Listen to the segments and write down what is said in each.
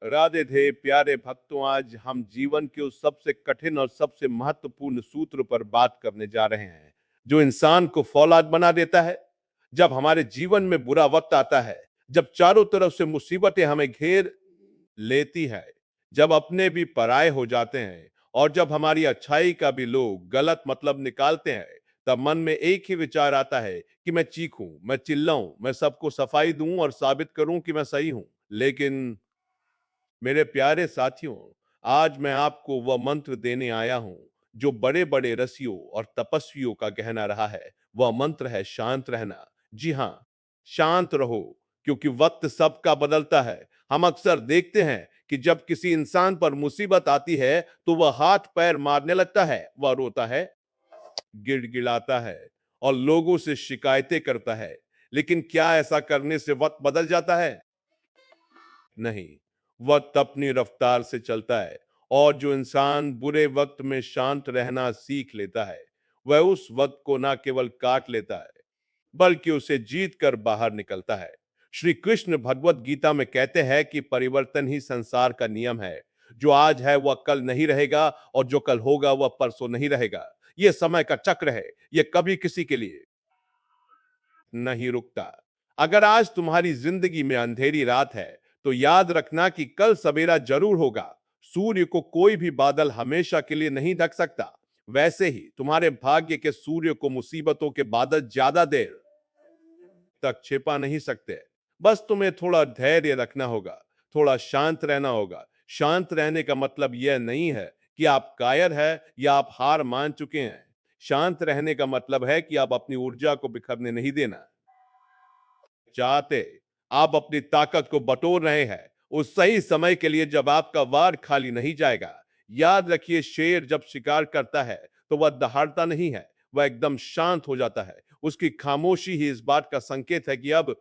राधे थे प्यारे भक्तों। आज हम जीवन के उस सबसे कठिन और सबसे महत्वपूर्ण सूत्र पर बात करने जा रहे हैं जो इंसान को फौलाद बना देता है। जब हमारे जीवन में बुरा वक्त आता है, जब चारों तरफ से मुसीबतें हमें घेर लेती है, जब अपने भी पराये हो जाते हैं और जब हमारी अच्छाई का भी लोग गलत मतलब निकालते हैं, तब मन में एक ही विचार आता है कि मैं चीखूं, मैं चिल्लाऊं, मैं सबको सफाई दूं और साबित करूं कि मैं सही हूं। लेकिन मेरे प्यारे साथियों, आज मैं आपको वह मंत्र देने आया हूं जो बड़े बड़े ऋषियों और तपस्वियों का कहना रहा है। वह मंत्र है शांत रहना। जी हां, शांत रहो, क्योंकि वक्त सबका बदलता है। हम अक्सर देखते हैं कि जब किसी इंसान पर मुसीबत आती है तो वह हाथ पैर मारने लगता है, वह रोता है, गिड़गिड़ाता है और लोगों से शिकायतें करता है। लेकिन क्या ऐसा करने से वक्त बदल जाता है? नहीं, वक्त अपनी रफ्तार से चलता है और जो इंसान बुरे वक्त में शांत रहना सीख लेता है, वह उस वक्त को ना केवल काट लेता है, बल्कि उसे जीत कर बाहर निकलता है। श्री कृष्ण भगवत गीता में कहते हैं कि परिवर्तन ही संसार का नियम है। जो आज है वह कल नहीं रहेगा और जो कल होगा वह परसों नहीं रहेगा। यह समय का चक्र है, यह कभी किसी के लिए नहीं रुकता। अगर आज तुम्हारी जिंदगी में अंधेरी रात है, तो याद रखना कि कल सवेरा जरूर होगा। सूर्य को कोई भी बादल हमेशा के लिए नहीं ढक सकता। वैसे ही तुम्हारे भाग्य के सूर्य को मुसीबतों के बादल ज्यादा देर तक छिपा नहीं सकते। बस तुम्हें थोड़ा धैर्य रखना होगा, थोड़ा शांत रहना होगा। शांत रहने का मतलब यह नहीं है कि आप कायर है या आप हार मान चुके हैं। शांत रहने का मतलब है कि आप अपनी ऊर्जा को बिखरने नहीं देना चाहते। आप अपनी ताकत को बटोर रहे हैं उस सही समय के लिए जब आपका वार खाली नहीं जाएगा। याद रखिए, शेर जब शिकार करता है तो वह दहाड़ता नहीं है, वह एकदम शांत हो जाता है। उसकी खामोशी ही इस बात का संकेत है कि अब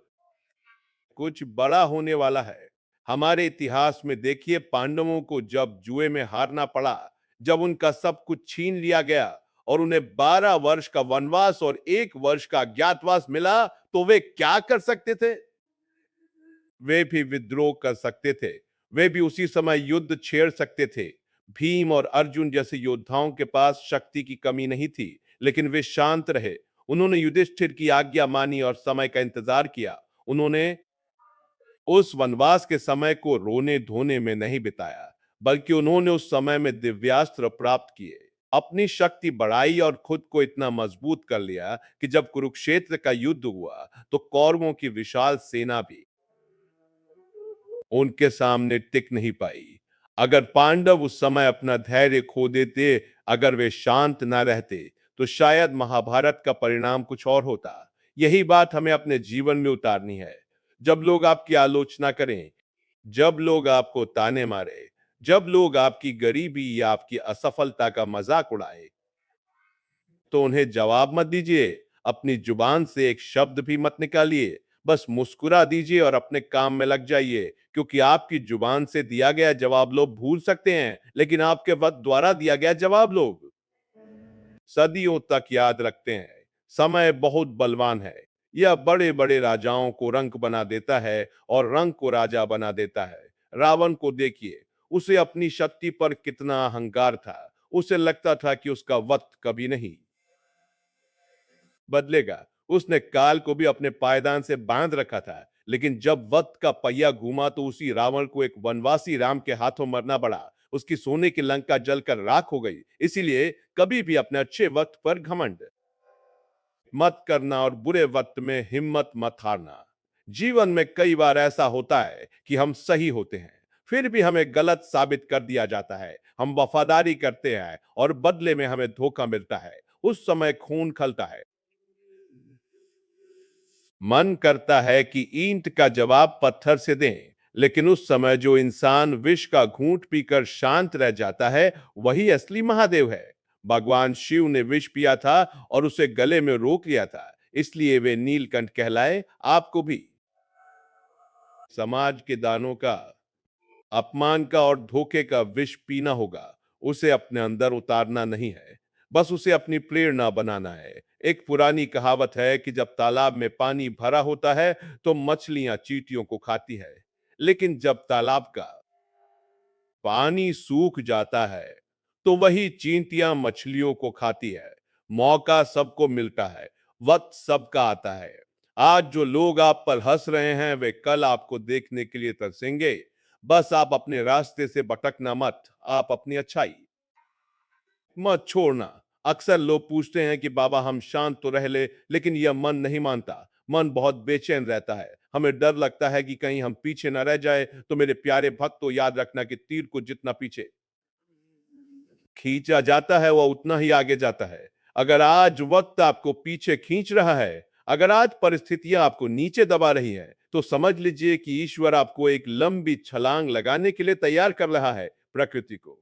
कुछ बड़ा होने वाला है। हमारे इतिहास में देखिए, पांडवों को जब जुए में हारना पड़ा, जब उनका सब कुछ छीन लिया गया और उन्हें 12 वर्ष का वनवास और 1 वर्ष का अज्ञातवास मिला, तो वे क्या कर सकते थे? वे भी विद्रोह कर सकते थे। वे भी उसी समय युद्ध छेड़ सकते थे। भीम और अर्जुन जैसे योद्धाओं के पास शक्ति की कमी नहीं थी, लेकिन वे शांत रहे। उन्होंने युधिष्ठिर की आज्ञा मानी और समय का इंतजार किया। उन्होंने उस वनवास के समय को रोने धोने में नहीं बिताया, बल्कि उन्होंने उस समय में दिव्यास्त्र प्राप्त किए, अपनी शक्ति बढ़ाई और खुद को इतना मजबूत कर लिया कि जब कुरुक्षेत्र का युद्ध हुआ तो कौरवों की विशाल सेना भी उनके सामने टिक नहीं पाई। अगर पांडव उस समय अपना धैर्य खो देते, अगर वे शांत ना रहते, तो शायद महाभारत का परिणाम कुछ और होता। यही बात हमें अपने जीवन में उतारनी है। जब लोग आपकी आलोचना करें, जब लोग आपको ताने मारे, जब लोग आपकी गरीबी या आपकी असफलता का मजाक उड़ाए, तो उन्हें जवाब मत दीजिए। अपनी जुबान से एक शब्द भी मत निकालिए। बस मुस्कुरा दीजिए और अपने काम में लग जाइए, क्योंकि आपकी जुबान से दिया गया जवाब लोग भूल सकते हैं, लेकिन आपके वक्त द्वारा दिया गया जवाब लोग सदियों तक याद रखते हैं। समय बहुत बलवान है। यह बड़े बड़े राजाओं को रंक बना देता है और रंक को राजा बना देता है। रावण को देखिए, उसे अपनी शक्ति पर कितना अहंकार था। उसे लगता था कि उसका वक्त कभी नहीं बदलेगा। उसने काल को भी अपने पायदान से बांध रखा था, लेकिन जब वक्त का पहिया घूमा तो उसी रावण को एक वनवासी राम के हाथों मरना पड़ा। उसकी सोने की लंका जलकर राख हो गई। इसीलिए कभी भी अपने अच्छे वक्त पर घमंड मत करना और बुरे वक्त में हिम्मत मत हारना। जीवन में कई बार ऐसा होता है कि हम सही होते हैं, फिर भी हमें गलत साबित कर दिया जाता है। हम वफादारी करते हैं और बदले में हमें धोखा मिलता है। उस समय खून खलता है। मन करता है कि ईंट का जवाब पत्थर से दें, लेकिन उस समय जो इंसान विष का घूंट पीकर शांत रह जाता है, वही असली महादेव है। भगवान शिव ने विष पिया था और उसे गले में रोक लिया था, इसलिए वे नीलकंठ कहलाए। आपको भी समाज के दानों का, अपमान का और धोखे का विष पीना होगा। उसे अपने अंदर उतारना नहीं है, बस उसे अपनी प्रेरणा बनाना है। एक पुरानी कहावत है कि जब तालाब में पानी भरा होता है तो मछलियां चींटियों को खाती है, लेकिन जब तालाब का पानी सूख जाता है तो वही चींटियां मछलियों को खाती है। मौका सबको मिलता है, वक्त सबका आता है। आज जो लोग आप पर हंस रहे हैं वे कल आपको देखने के लिए तरसेंगे। बस आप अपने रास्ते से भटकना मत, आप अपनी अच्छाई मत छोड़ना। अक्सर लोग पूछते हैं कि बाबा हम शांत तो रह ले, लेकिन यह मन नहीं मानता। मन बहुत बेचैन रहता है। हमें डर लगता है कि कहीं हम पीछे न रह जाए। तो मेरे प्यारे भक्त, तो याद रखना कि तीर को जितना पीछे खींचा जाता है वह उतना ही आगे जाता है। अगर आज वक्त आपको पीछे खींच रहा है, अगर आज परिस्थितियां आपको नीचे दबा रही है, तो समझ लीजिए कि ईश्वर आपको एक लंबी छलांग लगाने के लिए तैयार कर रहा है। प्रकृति को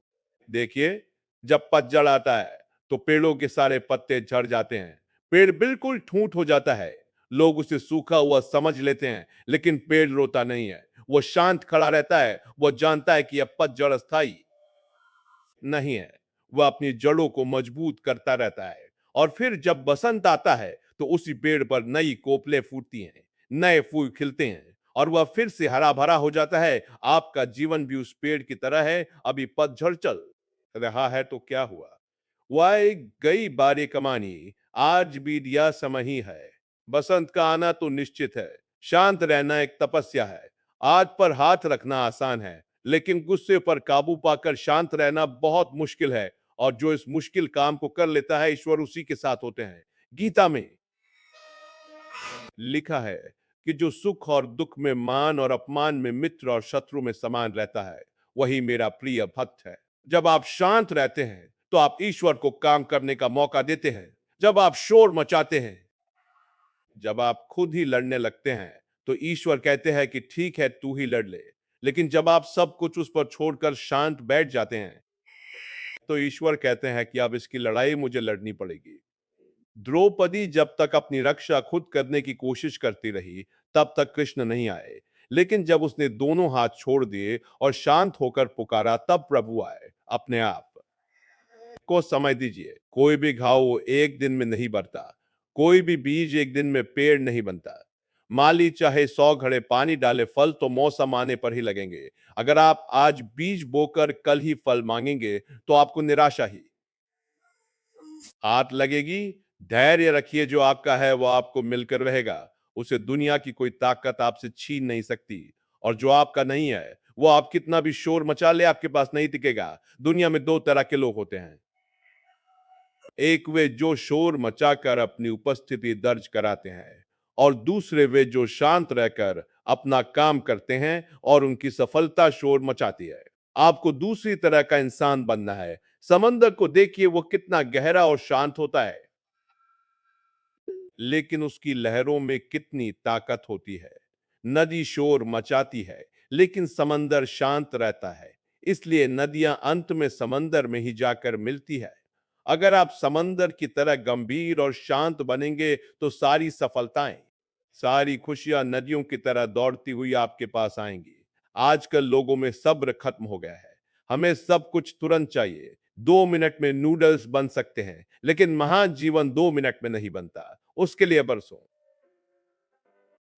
देखिए, जब पतझड़ आता है तो पेड़ों के सारे पत्ते झड़ जाते हैं। पेड़ बिल्कुल ठूंठ हो जाता है। लोग उसे सूखा हुआ समझ लेते हैं, लेकिन पेड़ रोता नहीं है। वो शांत खड़ा रहता है। वो जानता है कि यह पतझड़ अस्थायी नहीं है। वह अपनी जड़ों को मजबूत करता रहता है। और फिर जब बसंत आता है तो उसी पेड़ पर नई कोपलें फूटती हैं, नए फूल खिलते हैं और वह फिर से हरा भरा हो जाता है। आपका जीवन भी उस पेड़ की तरह है। अभी पतझड़ चल रहा है तो क्या हुआ, वह एक गई बारी कमानी, आज भी दिया समय ही है। बसंत का आना तो निश्चित है। शांत रहना एक तपस्या है। आज पर हाथ रखना आसान है, लेकिन गुस्से पर काबू पाकर शांत रहना बहुत मुश्किल है। और जो इस मुश्किल काम को कर लेता है, ईश्वर उसी के साथ होते हैं। गीता में लिखा है कि जो सुख और दुख में, मान और अपमान में, मित्र और शत्रु में समान रहता है, वही मेरा प्रिय भक्त है। जब आप शांत रहते हैं तो आप ईश्वर को काम करने का मौका देते हैं। जब आप शोर मचाते हैं, जब आप खुद ही लड़ने लगते हैं, तो ईश्वर कहते हैं कि ठीक है तू ही लड़ ले। लेकिन जब आप सब कुछ उस पर छोड़कर शांत बैठ जाते हैं, तो ईश्वर कहते हैं कि अब इसकी लड़ाई मुझे लड़नी पड़ेगी। द्रौपदी जब तक अपनी रक्षा खुद करने की कोशिश करती रही, तब तक कृष्ण नहीं आए। लेकिन जब उसने दोनों हाथ छोड़ दिए और शांत होकर पुकारा, तब प्रभु आए। अपने आप को समय दीजिए। कोई भी घाव एक दिन में नहीं बढ़ता। कोई भी बीज एक दिन में पेड़ नहीं बनता। माली चाहे 100 घड़े पानी डाले, फल तो मौसम आने पर ही लगेंगे। अगर आप आज बीज बोकर कल ही फल मांगेंगे, तो आपको निराशा ही हाथ लगेगी। धैर्य रखिए, जो आपका है वो आपको मिलकर रहेगा। उसे दुनिया की कोई ताकत आपसे छीन नहीं सकती। और जो आपका नहीं है, वो आप कितना भी शोर मचा ले, आपके पास नहीं टिकेगा। दुनिया में दो तरह के लोग होते हैं। एक वे जो शोर मचाकर अपनी उपस्थिति दर्ज कराते हैं, और दूसरे वे जो शांत रहकर अपना काम करते हैं और उनकी सफलता शोर मचाती है। आपको दूसरी तरह का इंसान बनना है। समंदर को देखिए, वो कितना गहरा और शांत होता है, लेकिन उसकी लहरों में कितनी ताकत होती है। नदी शोर मचाती है, लेकिन समंदर शांत रहता है। इसलिए नदियां अंत में समंदर में ही जाकर मिलती है। अगर आप समंदर की तरह गंभीर और शांत बनेंगे, तो सारी सफलताएं, सारी खुशियां नदियों की तरह दौड़ती हुई आपके पास आएंगी। आजकल लोगों में सब्र खत्म हो गया है। हमें सब कुछ तुरंत चाहिए। 2 मिनट में नूडल्स बन सकते हैं, लेकिन महान जीवन 2 मिनट में नहीं बनता। उसके लिए बरसों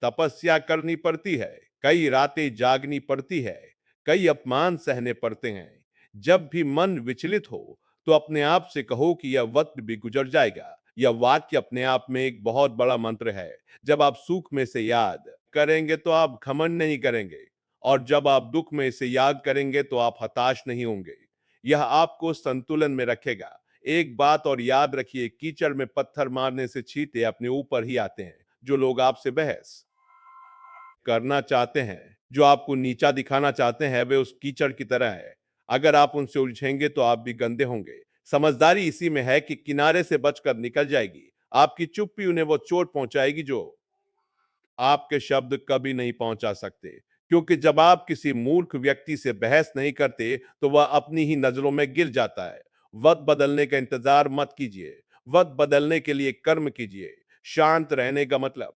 तपस्या करनी पड़ती है, कई रातें जागनी पड़ती है, कई अपमान सहने पड़ते हैं। जब भी मन विचलित हो, तो अपने आप से कहो कि यह वक्त भी गुजर जाएगा। यह वाक्य अपने आप में एक बहुत बड़ा मंत्र है। जब आप सुख में से याद करेंगे तो आप घमंड नहीं करेंगे, और जब आप दुख में से याद करेंगे तो आप हताश नहीं होंगे। यह आपको संतुलन में रखेगा। एक बात और याद रखिए, कीचड़ में पत्थर मारने से चींटे अपने ऊपर ही आते हैं। जो लोग आपसे बहस करना चाहते हैं, जो आपको नीचा दिखाना चाहते हैं, वे उस कीचड़ की तरह है। अगर आप उनसे उलझेंगे तो आप भी गंदे होंगे। समझदारी इसी में है कि किनारे से बचकर निकल जाएगी। आपकी चुप्पी उन्हें वो चोट पहुंचाएगी जो आपके शब्द कभी नहीं पहुंचा सकते। क्योंकि जब आप किसी मूर्ख व्यक्ति से बहस नहीं करते, तो वह अपनी ही नजरों में गिर जाता है। वक्त बदलने का इंतजार मत कीजिए। वक्त बदलने के लिए कर्म कीजिए। शांत रहने का मतलब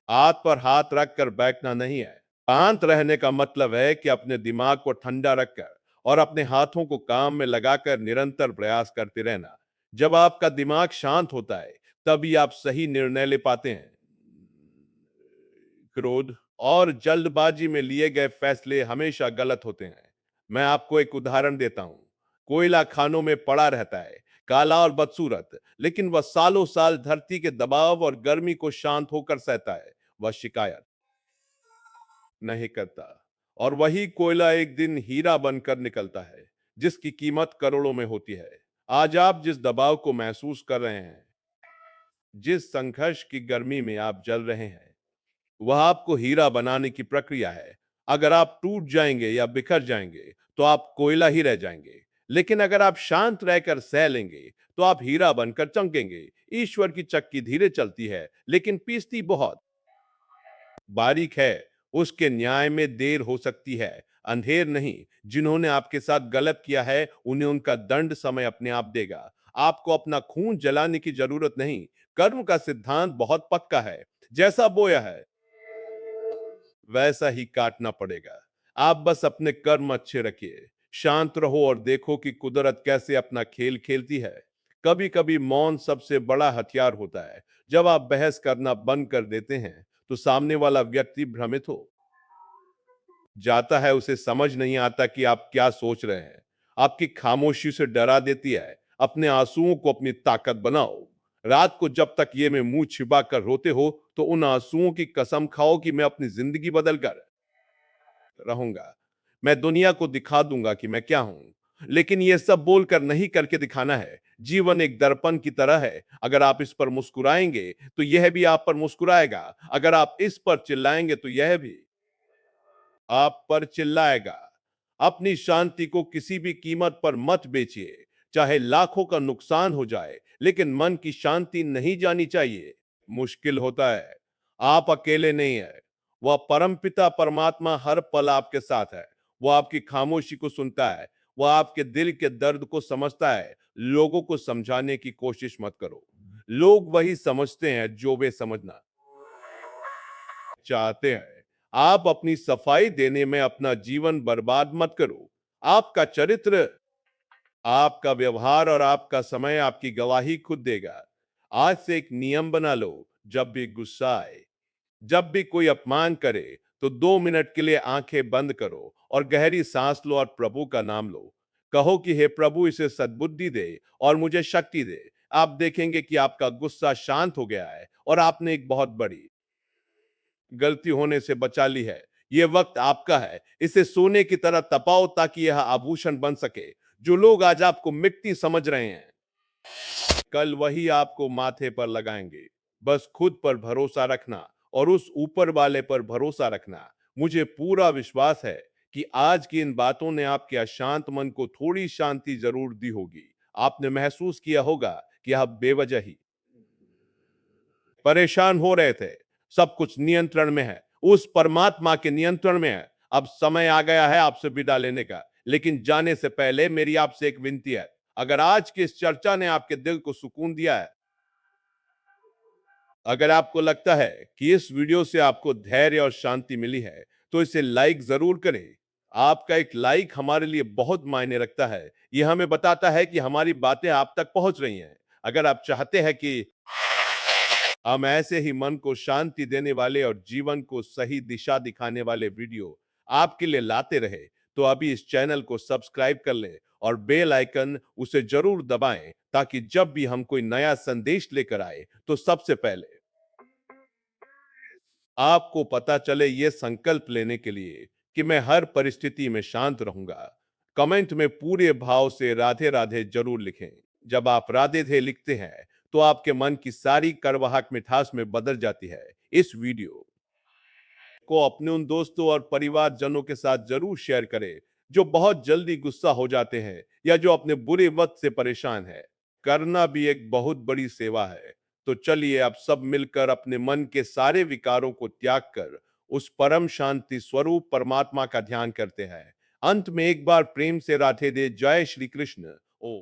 हाथ पर हाथ रखकर बैठना नहीं है। शांत रहने का मतलब है कि अपने दिमाग को ठंडा रखकर और अपने हाथों को काम में लगाकर निरंतर प्रयास करते रहना। जब आपका दिमाग शांत होता है, तभी आप सही निर्णय ले पाते हैं। क्रोध और जल्दबाजी में लिए गए फैसले हमेशा गलत होते हैं। मैं आपको एक उदाहरण देता हूं। कोयला खानों में पड़ा रहता है, काला और बदसूरत, लेकिन वह सालों साल धरती के दबाव और गर्मी को शांत होकर सहता है। वह शिकायत नहीं करता। और वही कोयला एक दिन हीरा बनकर निकलता है, जिसकी कीमत करोड़ों में होती है। आज आप जिस दबाव को महसूस कर रहे हैं, जिस संघर्ष की गर्मी में आप जल रहे हैं, वह आपको हीरा बनाने की प्रक्रिया है। अगर आप टूट जाएंगे या बिखर जाएंगे, तो आप कोयला ही रह जाएंगे। लेकिन अगर आप शांत रहकर सह लेंगे, तो आप हीरा बनकर चमकेंगे। ईश्वर की चक्की धीरे चलती है, लेकिन पीसती बहुत बारीक है। उसके न्याय में देर हो सकती है, अंधेर नहीं। जिन्होंने आपके साथ गलत किया है, उन्हें उनका दंड समय अपने आप देगा। आपको अपना खून जलाने की जरूरत नहीं। कर्म का सिद्धांत बहुत पक्का है। जैसा बोया है, वैसा ही काटना पड़ेगा। आप बस अपने कर्म अच्छे रखिए, शांत रहो और देखो कि कुदरत कैसे अपना खेल खेलती है। कभी कभी मौन सबसे बड़ा हथियार होता है। जब आप बहस करना बंद कर देते हैं, तो सामने वाला व्यक्ति भ्रमित हो जाता है। उसे समझ नहीं आता कि आप क्या सोच रहे हैं। आपकी खामोशी से डरा देती है। अपने आंसुओं को अपनी ताकत बनाओ। रात को जब तक ये में मुंह छिपा कर रोते हो, तो उन आंसुओं की कसम खाओ कि मैं अपनी जिंदगी बदल कर रहूंगा। मैं दुनिया को दिखा दूंगा कि मैं क्या हूं। लेकिन यह सब बोलकर नहीं, करके दिखाना है। जीवन एक दर्पण की तरह है। अगर आप इस पर मुस्कुराएंगे, तो यह भी आप पर मुस्कुराएगा। अगर आप इस पर चिल्लाएंगे, तो यह भी आप पर चिल्लाएगा। अपनी शांति को किसी भी कीमत पर मत बेचिए, चाहे लाखों का नुकसान हो जाए, लेकिन मन की शांति नहीं जानी चाहिए। मुश्किल होता है, आप अकेले नहीं है। वह परमपिता परमात्मा हर पल आपके साथ है। वह आपकी खामोशी को सुनता है। वह आपके दिल के दर्द को समझता है। लोगों को समझाने की कोशिश मत करो। लोग वही समझते हैं जो वे समझना चाहते हैं। आप अपनी सफाई देने में अपना जीवन बर्बाद मत करो। आपका चरित्र, आपका व्यवहार और आपका समय आपकी गवाही खुद देगा। आज से एक नियम बना लो। जब भी गुस्सा आए, जब भी कोई अपमान करे, तो 2 मिनट के लिए आंखें बंद करो और गहरी सांस लो और प्रभु का नाम लो। कहो कि हे प्रभु, इसे सद्बुद्धि दे और मुझे शक्ति दे। आप देखेंगे कि आपका गुस्सा शांत हो गया है और आपने एक बहुत बड़ी गलती होने से बचा ली है। यह वक्त आपका है। इसे सोने की तरह तपाओ, ताकि यह आभूषण बन सके। जो लोग आज आपको मिट्टी समझ रहे हैं, कल वही आपको माथे पर लगाएंगे। बस खुद पर भरोसा रखना और उस ऊपर वाले पर भरोसा रखना। मुझे पूरा विश्वास है कि आज की इन बातों ने आपके अशांत मन को थोड़ी शांति जरूर दी होगी। आपने महसूस किया होगा कि आप बेवजह ही परेशान हो रहे थे। सब कुछ नियंत्रण में है, उस परमात्मा के नियंत्रण में है। अब समय आ गया है आपसे विदा लेने का। लेकिन जाने से पहले मेरी आपसे एक विनती है। अगर आज की इस चर्चा ने आपके दिल को सुकून दिया है, अगर आपको लगता है कि इस वीडियो से आपको धैर्य और शांति मिली है, तो इसे लाइक जरूर करें। आपका एक लाइक हमारे लिए बहुत मायने रखता है। यह हमें बताता है कि हमारी बातें आप तक पहुंच रही हैं। अगर आप चाहते हैं कि हम ऐसे ही मन को शांति देने वाले और जीवन को सही दिशा दिखाने वाले वीडियो आपके लिए लाते रहे, तो अभी इस चैनल को सब्सक्राइब कर लें और बेल आइकन उसे जरूर दबाएं, ताकि जब भी हम कोई नया संदेश लेकर आए, तो सबसे पहले आपको पता चले। ये संकल्प लेने के लिए कि मैं हर परिस्थिति में शांत रहूंगा, कमेंट में पूरे भाव से राधे राधे जरूर लिखें। जब आप राधे थे लिखते हैं, तो आपके मन की सारी कड़वाहट मिठास में बदल जाती है। इस वीडियो को अपने उन दोस्तों और परिवारजनों के साथ जरूर शेयर करें, जो बहुत जल्दी गुस्सा हो जाते हैं या जो अपने बुरे वक्त से परेशान है। करना भी एक बहुत बड़ी सेवा है। तो चलिए अब सब मिलकर अपने मन के सारे विकारों को त्याग कर उस परम शांति स्वरूप परमात्मा का ध्यान करते हैं। अंत में एक बार प्रेम से राधे दे। जय श्री कृष्ण। ओ